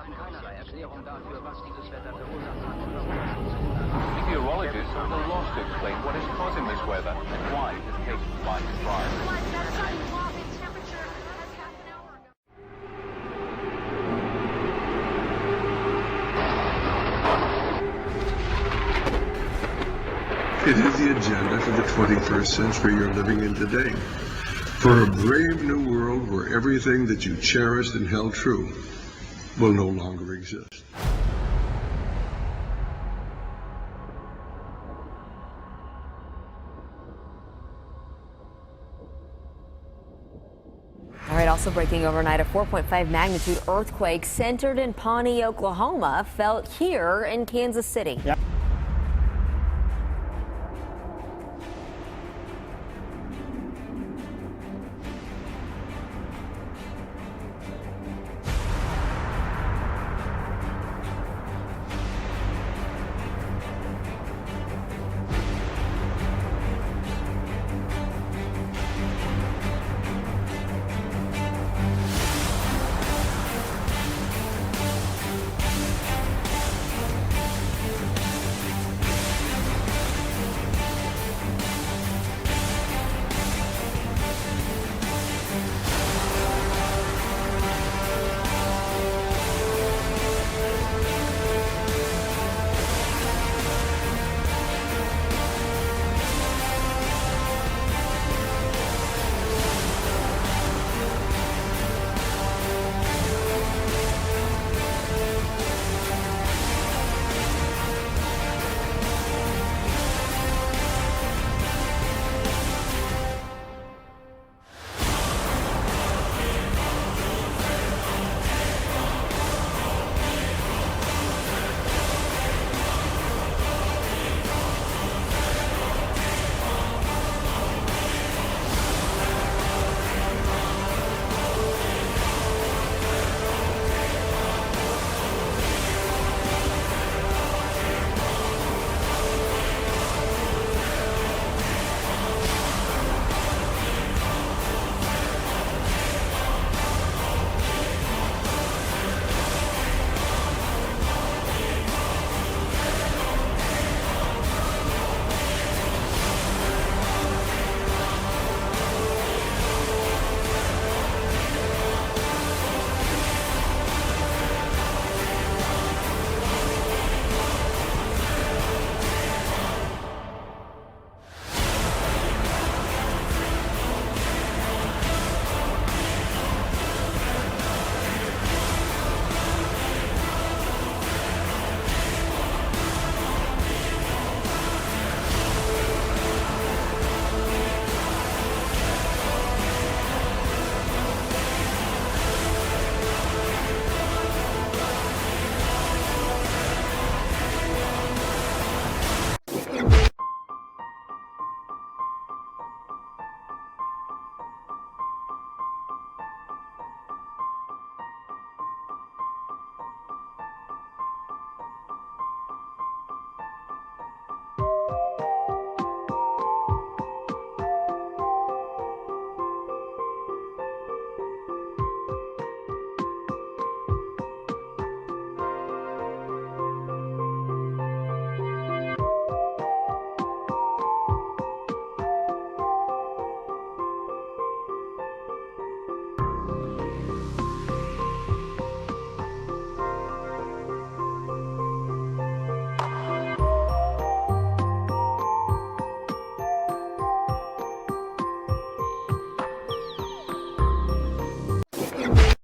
Meteorologists are at a loss to explain what is causing this weather and why it has taken 5 to dry. It is the agenda for the 21st century you're living in today. For a brave new world where everything that you cherished and held true will no longer exist. All right, also breaking overnight, a 4.5 magnitude earthquake centered in Pawnee, Oklahoma, felt here in Kansas City. Yeah.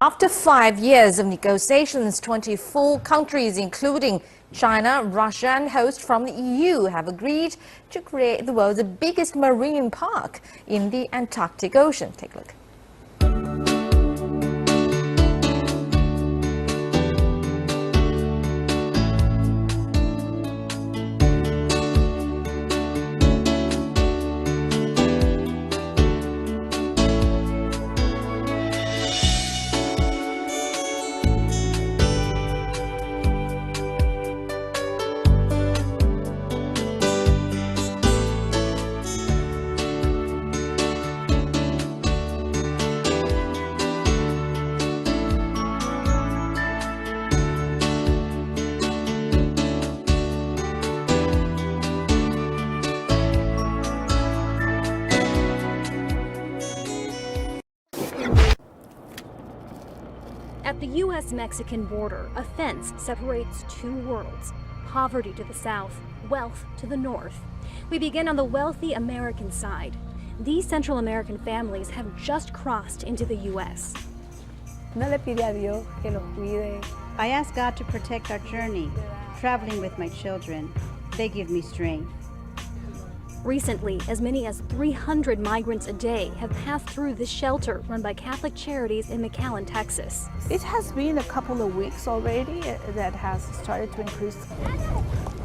After 5 years of negotiations, 24 countries, including China, Russia, and hosts from the EU, have agreed to create the world's biggest marine park in the Antarctic Ocean. Take a look. At the U.S.-Mexican border, a fence separates two worlds: poverty to the south, wealth to the north. We begin on the wealthy American side. These Central American families have just crossed into the U.S. No le pide a Dios que los cuide. I ask God to protect our journey, traveling with my children. They give me strength. Recently, as many as 300 migrants a day have passed through this shelter run by Catholic Charities in McAllen, Texas. It has been a couple of weeks already that has started to increase.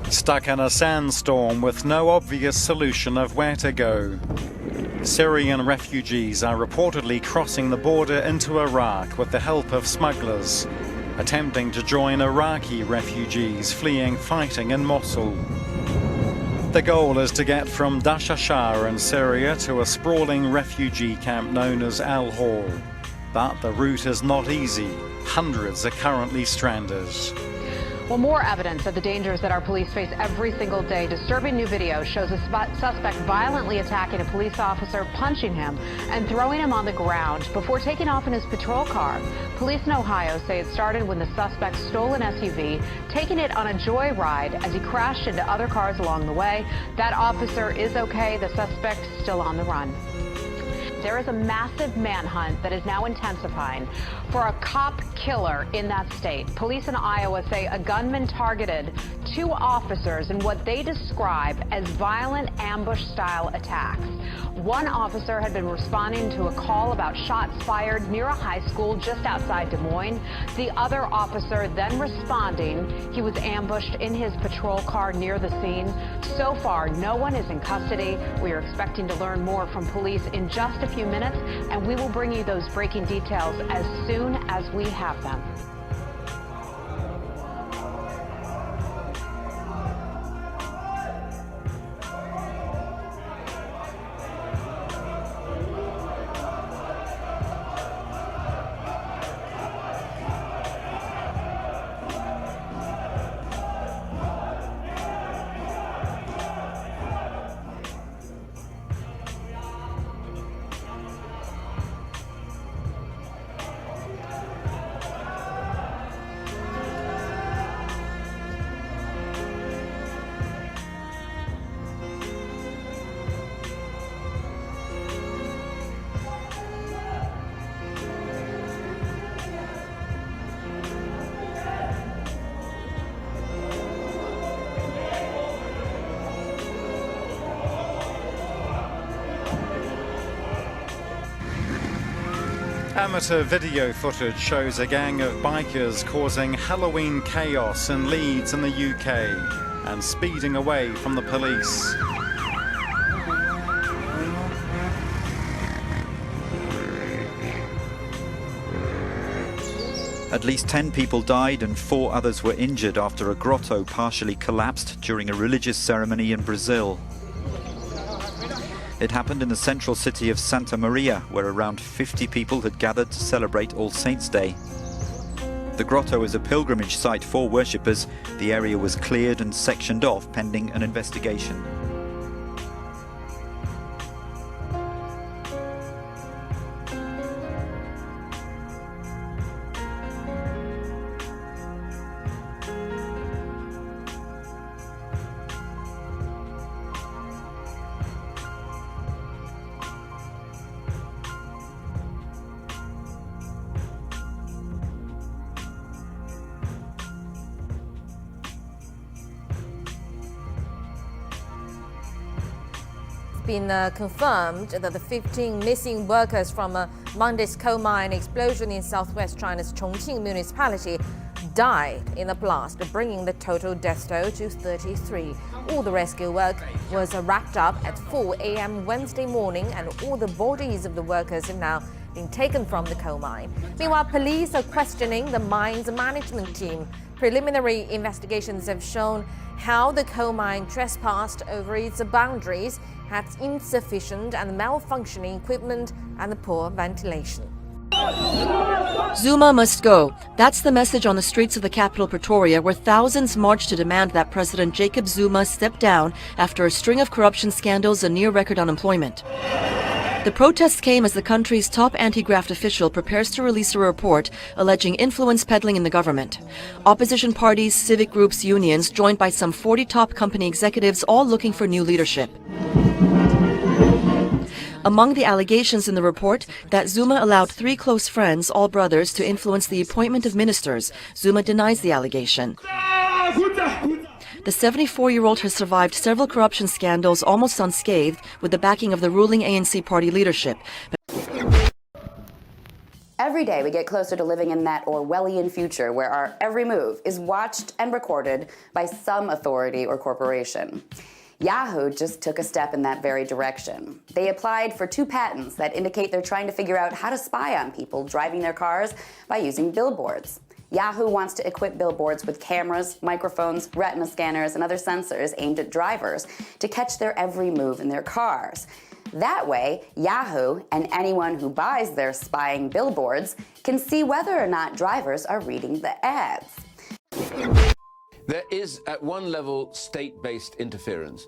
Stuck in a sandstorm with no obvious solution of where to go. Syrian refugees are reportedly crossing the border into Iraq with the help of smugglers, attempting to join Iraqi refugees fleeing fighting in Mosul. The goal is to get from Dashashar in Syria to a sprawling refugee camp known as Al Hol. But the route is not easy. Hundreds are currently stranded. Well, more evidence of the dangers that our police face every single day. Disturbing new video shows a suspect violently attacking a police officer, punching him, and throwing him on the ground before taking off in his patrol car. Police in Ohio say it started when the suspect stole an SUV, taking it on a joyride as he crashed into other cars along the way. That officer is okay. The suspect still on the run. There is a massive manhunt that is now intensifying for a cop killer in that state. Police in Iowa say a gunman targeted two officers in what they describe as violent ambush-style attacks. One officer had been responding to a call about shots fired near a high school just outside Des Moines. The other officer then responding, he was ambushed in his patrol car near the scene. So far, no one is in custody. We are expecting to learn more from police in just a few minutes, and we will bring you those breaking details as soon as we have them. Amateur video footage shows a gang of bikers causing Halloween chaos in Leeds in the UK and speeding away from the police. At least 10 people died and 4 others were injured after a grotto partially collapsed during a religious ceremony in Brazil. It happened in the central city of Santa Maria, where around 50 people had gathered to celebrate All Saints' Day. The grotto is a pilgrimage site for worshippers. The area was cleared and sectioned off pending an investigation. Been confirmed that the 15 missing workers from Monday's coal mine explosion in southwest China's Chongqing municipality died in the blast, bringing the total death toll to 33. All the rescue work was wrapped up at 4 a.m. Wednesday morning, and all the bodies of the workers have now been taken from the coal mine. Meanwhile, police are questioning the mine's management team. Preliminary investigations have shown how the coal mine trespassed over its boundaries, had insufficient and malfunctioning equipment and poor ventilation. Zuma must go. That's the message on the streets of the capital Pretoria, where thousands marched to demand that President Jacob Zuma step down after a string of corruption scandals and near-record unemployment. The protests came as the country's top anti-graft official prepares to release a report alleging influence peddling in the government. Opposition parties, civic groups, unions, joined by some 40 top company executives, all looking for new leadership. Among the allegations in the report, that Zuma allowed 3 close friends, all brothers, to influence the appointment of ministers. Zuma denies the allegation. The 74-year-old has survived several corruption scandals almost unscathed with the backing of the ruling ANC party leadership. Every day we get closer to living in that Orwellian future where our every move is watched and recorded by some authority or corporation. Yahoo just took a step in that very direction. They applied for 2 patents that indicate they're trying to figure out how to spy on people driving their cars by using billboards. Yahoo wants to equip billboards with cameras, microphones, retina scanners, and other sensors aimed at drivers to catch their every move in their cars. That way, Yahoo and anyone who buys their spying billboards can see whether or not drivers are reading the ads. There is, at one level, state-based interference,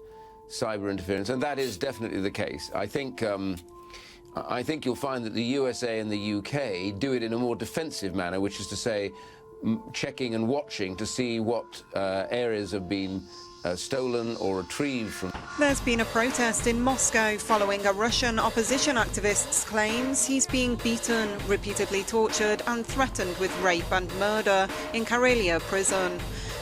cyber interference, and that is definitely the case. I think you'll find that the USA and the UK do it in a more defensive manner, which is to say, checking and watching to see what areas have been stolen or retrieved from. There's been a protest in Moscow following a Russian opposition activist's claims he's being beaten, repeatedly tortured and threatened with rape and murder in Karelia prison.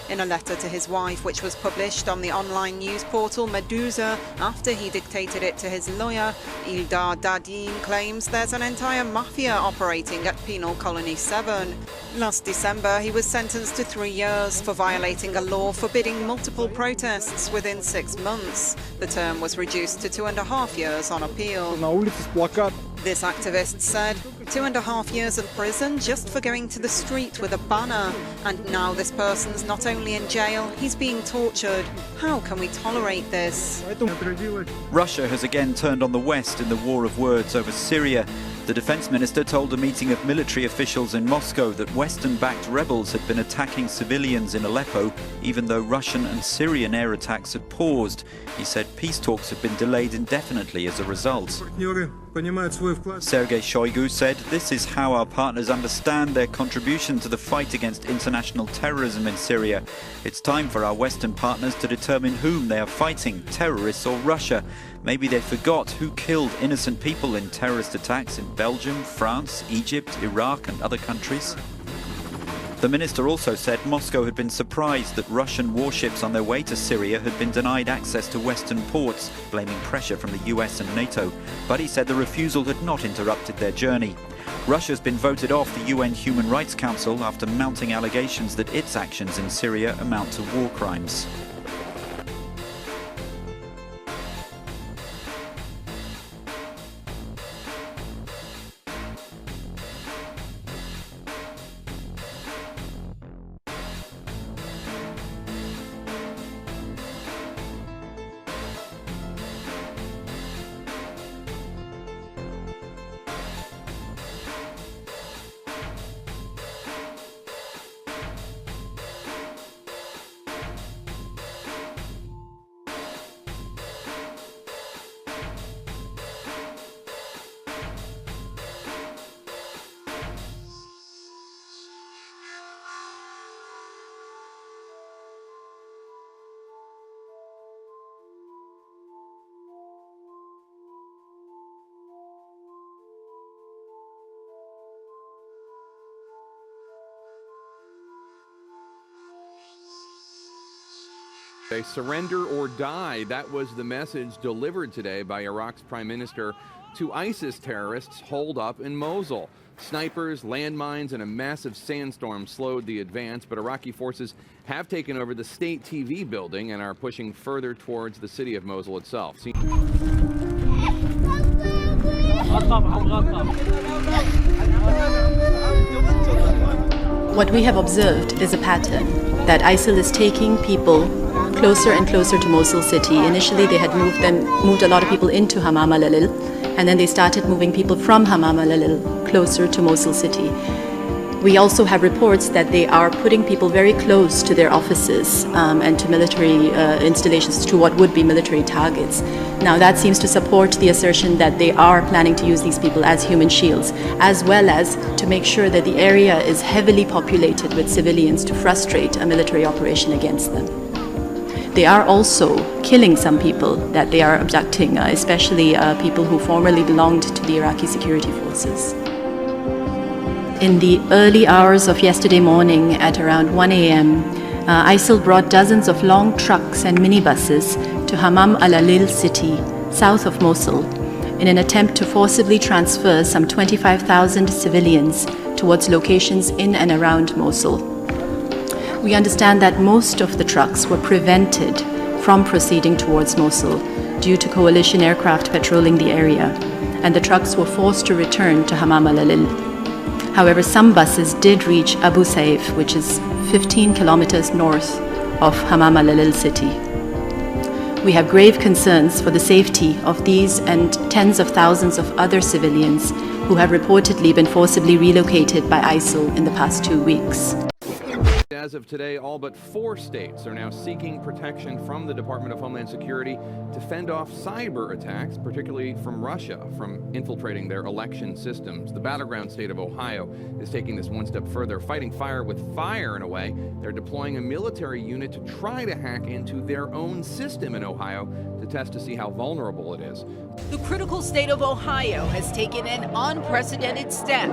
In a letter to his wife, which was published on the online news portal Medusa after he dictated it to his lawyer, Ildar Dadin claims there's an entire mafia operating at Penal Colony 7. Last December, he was sentenced to 3 years for violating a law forbidding multiple protests within 6 months. The term was reduced to 2.5 years on appeal. This activist said 2.5 years of prison just for going to the street with a banner. And now this person's not only in jail, he's being tortured. How can we tolerate this? Russia has again turned on the West in the war of words over Syria. The defense minister told a meeting of military officials in Moscow that Western-backed rebels had been attacking civilians in Aleppo, even though Russian and Syrian air attacks had paused. He said peace talks had been delayed indefinitely as a result. Sergei Shoigu said this is how our partners understand their contribution to the fight against international terrorism in Syria. It's time for our Western partners to determine whom they are fighting, terrorists or Russia. Maybe they forgot who killed innocent people in terrorist attacks in Belgium, France, Egypt, Iraq and other countries. The minister also said Moscow had been surprised that Russian warships on their way to Syria had been denied access to Western ports, blaming pressure from the US and NATO. But he said the refusal had not interrupted their journey. Russia's been voted off the UN Human Rights Council after mounting allegations that its actions in Syria amount to war crimes. They surrender or die. That was the message delivered today by Iraq's prime minister to ISIS terrorists holed up in Mosul. Snipers, landmines, and a massive sandstorm slowed the advance, but Iraqi forces have taken over the state TV building and are pushing further towards the city of Mosul itself. What we have observed is a pattern that ISIL is taking people closer and closer to Mosul city. Initially, they had moved a lot of people into Hamam al-Alil, and then they started moving people from Hamam al-Alil closer to Mosul city. We also have reports that they are putting people very close to their offices and to military installations, to what would be military targets. Now that seems to support the assertion that they are planning to use these people as human shields, as well as to make sure that the area is heavily populated with civilians to frustrate a military operation against them. They are also killing some people that they are abducting, especially people who formerly belonged to the Iraqi security forces. In the early hours of yesterday morning at around 1 a.m., ISIL brought dozens of long trucks and minibuses to Hamam al-Alil city, south of Mosul, in an attempt to forcibly transfer some 25,000 civilians towards locations in and around Mosul. We understand that most of the trucks were prevented from proceeding towards Mosul due to coalition aircraft patrolling the area, and the trucks were forced to return to Hamam al-Alil. However, some buses did reach Abu Saif, which is 15 kilometers north of Hamam al-Alil city. We have grave concerns for the safety of these and tens of thousands of other civilians who have reportedly been forcibly relocated by ISIL in the past 2 weeks. As of today, all but 4 states are now seeking protection from the Department of Homeland Security to fend off cyber attacks, particularly from Russia, from infiltrating their election systems. The battleground state of Ohio is taking this one step further, fighting fire with fire in a way. They're deploying a military unit to try to hack into their own system in Ohio to test to see how vulnerable it is. The critical state of Ohio has taken an unprecedented step,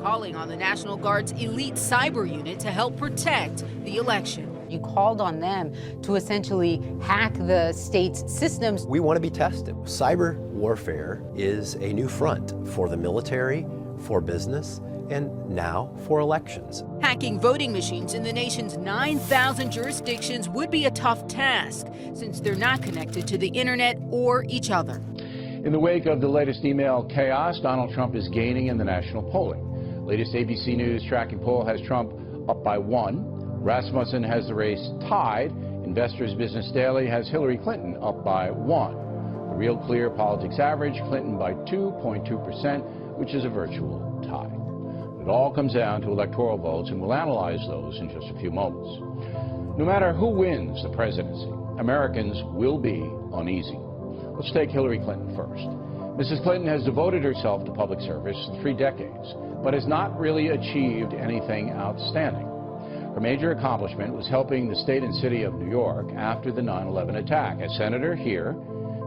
calling on the National Guard's elite cyber unit to help protect the election. You called on them to essentially hack the state's systems. We want to be tested. Cyber warfare is a new front for the military, for business, and now for elections. Hacking voting machines in the nation's 9,000 jurisdictions would be a tough task, since they're not connected to the internet or each other. In the wake of the latest email chaos, Donald Trump is gaining in the national polling. Latest ABC News tracking poll has Trump up by 1. Rasmussen has the race tied. Investors Business Daily has Hillary Clinton up by 1. The Real Clear Politics average, Clinton by 2.2%, which is a virtual tie. It all comes down to electoral votes, and we'll analyze those in just a few moments. No matter who wins the presidency, Americans will be uneasy. Let's take Hillary Clinton first. Mrs. Clinton has devoted herself to public service for 3 decades, but has not really achieved anything outstanding. Her major accomplishment was helping the state and city of New York after the 9/11 attack. As senator here,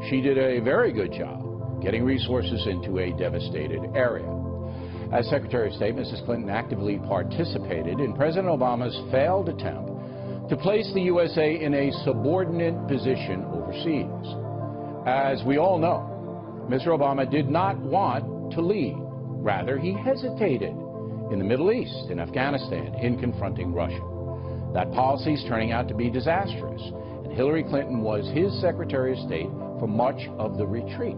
she did a very good job getting resources into a devastated area. As Secretary of State, Mrs. Clinton actively participated in President Obama's failed attempt to place the USA in a subordinate position overseas. As we all know, Mr. Obama did not want to lead. Rather, he hesitated in the Middle East, in Afghanistan, in confronting Russia. That policy is turning out to be disastrous, and Hillary Clinton was his Secretary of State for much of the retreat.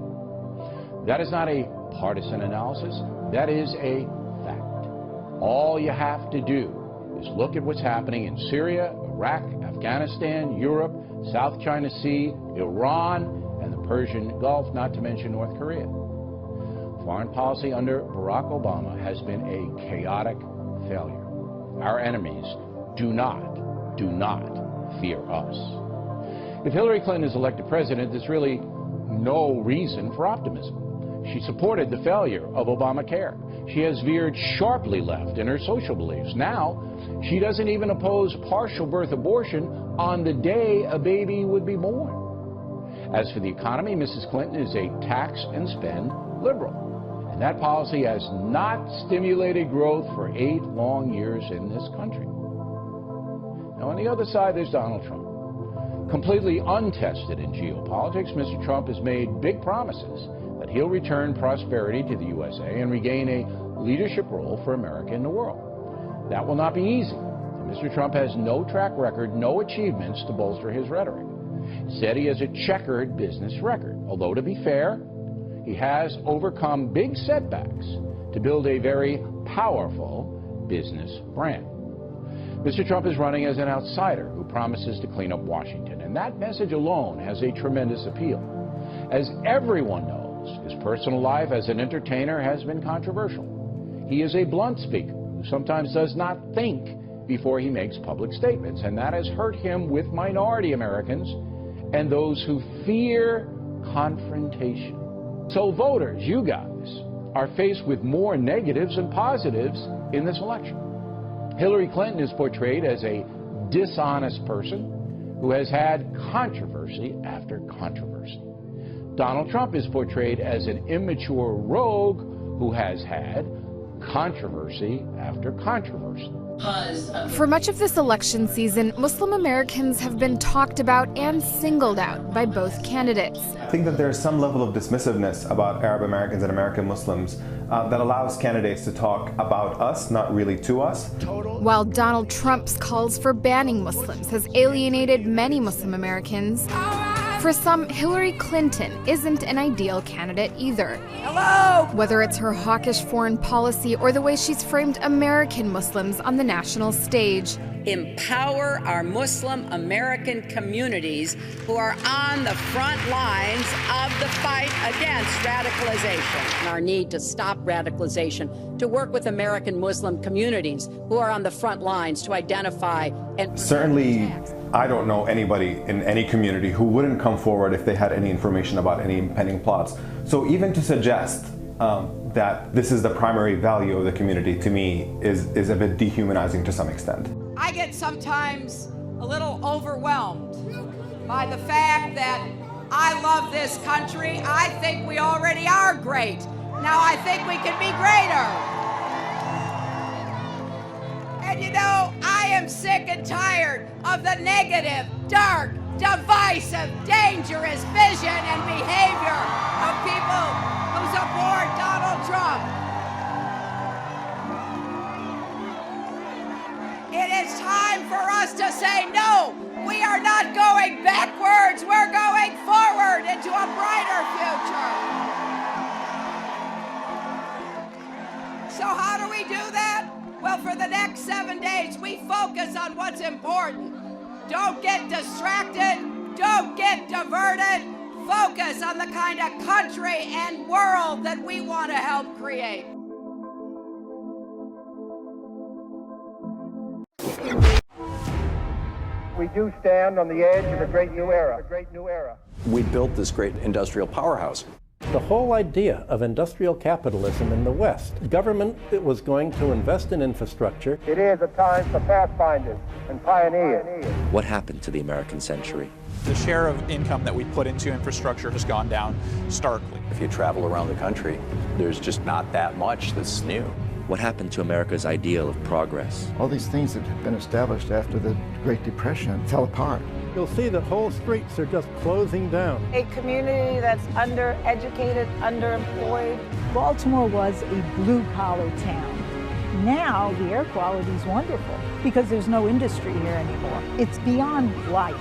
That is not a partisan analysis. That is a fact. All you have to do is look at what's happening in Syria, Iraq, Afghanistan, Europe, South China Sea, Iran, and the Persian Gulf, not to mention North Korea. Foreign policy under Barack Obama has been a chaotic failure. Our enemies do not fear us. If Hillary Clinton is elected president, there's really no reason for optimism. She supported the failure of Obamacare. She has veered sharply left in her social beliefs. Now, she doesn't even oppose partial birth abortion on the day a baby would be born. As for the economy, Mrs. Clinton is a tax and spend liberal. And that policy has not stimulated growth for 8 long years in this country. Now, on the other side, there's Donald Trump. Completely untested in geopolitics, Mr. Trump has made big promises that he'll return prosperity to the USA and regain a leadership role for America in the world. That will not be easy. Mr. Trump has no track record, no achievements to bolster his rhetoric. Instead, he has a checkered business record. Although, to be fair, he has overcome big setbacks to build a very powerful business brand. Mr. Trump is running as an outsider who promises to clean up Washington, and that message alone has a tremendous appeal. As everyone knows, his personal life as an entertainer has been controversial. He is a blunt speaker, who sometimes does not think before he makes public statements, and that has hurt him with minority Americans and those who fear confrontation. So voters, you guys, are faced with more negatives than positives in this election. Hillary Clinton is portrayed as a dishonest person who has had controversy after controversy. Donald Trump is portrayed as an immature rogue who has had controversy after controversy. For much of this election season, Muslim Americans have been talked about and singled out by both candidates. I think that there's some level of dismissiveness about Arab Americans and American Muslims that allows candidates to talk about us, not really to us. While Donald Trump's calls for banning Muslims has alienated many Muslim Americans, for some, Hillary Clinton isn't an ideal candidate either. Hello! Whether it's her hawkish foreign policy or the way she's framed American Muslims on the national stage. Empower our Muslim American communities who are on the front lines of the fight against radicalization. And our need to stop radicalization, to work with American Muslim communities who are on the front lines to identify and Certainly, I don't know anybody in any community who wouldn't come forward if they had any information about any impending plots. So even to suggest that this is the primary value of the community, to me, is a bit dehumanizing to some extent. I get sometimes a little overwhelmed by the fact that I love this country. I think we already are great. Now I think we can be greater. And you know, I am sick and tired of the negative, dark, divisive, dangerous vision and behavior of people who support Donald Trump. It is time for us to say no. We are not going backwards. We're going forward into a brighter future. So how do we do that? Well, for the next 7 days, we focus on what's important. Don't get distracted. Don't get diverted. Focus on the kind of country and world that we want to help create. We do stand on the edge of a great new era. We built this great industrial powerhouse. The whole idea of industrial capitalism in the West, government that was going to invest in infrastructure. It is a time for pathfinders and pioneers. What happened to the American century? The share of income that we put into infrastructure has gone down starkly. If you travel around the country, there's just not that much that's new. What happened to America's ideal of progress? All these things that had been established after the Great Depression fell apart. You'll see that whole streets are just closing down. A community that's undereducated, underemployed. Baltimore was a blue-collar town. Now the air quality is wonderful because there's no industry here anymore. It's beyond life.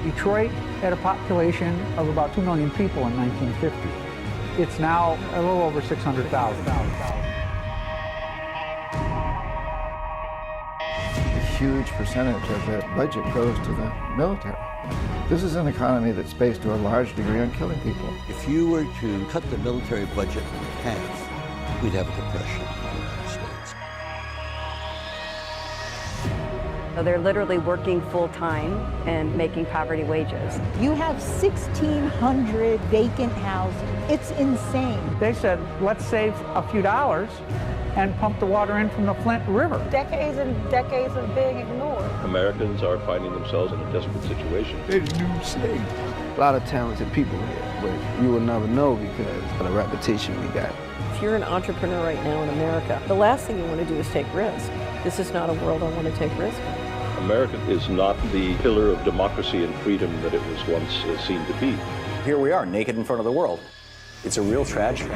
Detroit had a population of about 2 million people in 1950. It's now a little over 600,000. A huge percentage of the budget goes to the military. This is an economy that's based to a large degree on killing people. If you were to cut the military budget in half, we'd have a depression in the United States. So they're literally working full-time and making poverty wages. You have 1,600 vacant houses. It's insane. They said, let's save a few dollars and pump the water in from the Flint River. Decades and decades of being ignored. Americans are finding themselves in a desperate situation. There's new slaves. A lot of talented people here, but you will never know because of the reputation we got. If you're an entrepreneur right now in America, the last thing you want to do is take risk. This is not a world I want to take risk in. America is not the pillar of democracy and freedom that it was once seen to be. Here we are, naked in front of the world. It's a real tragedy.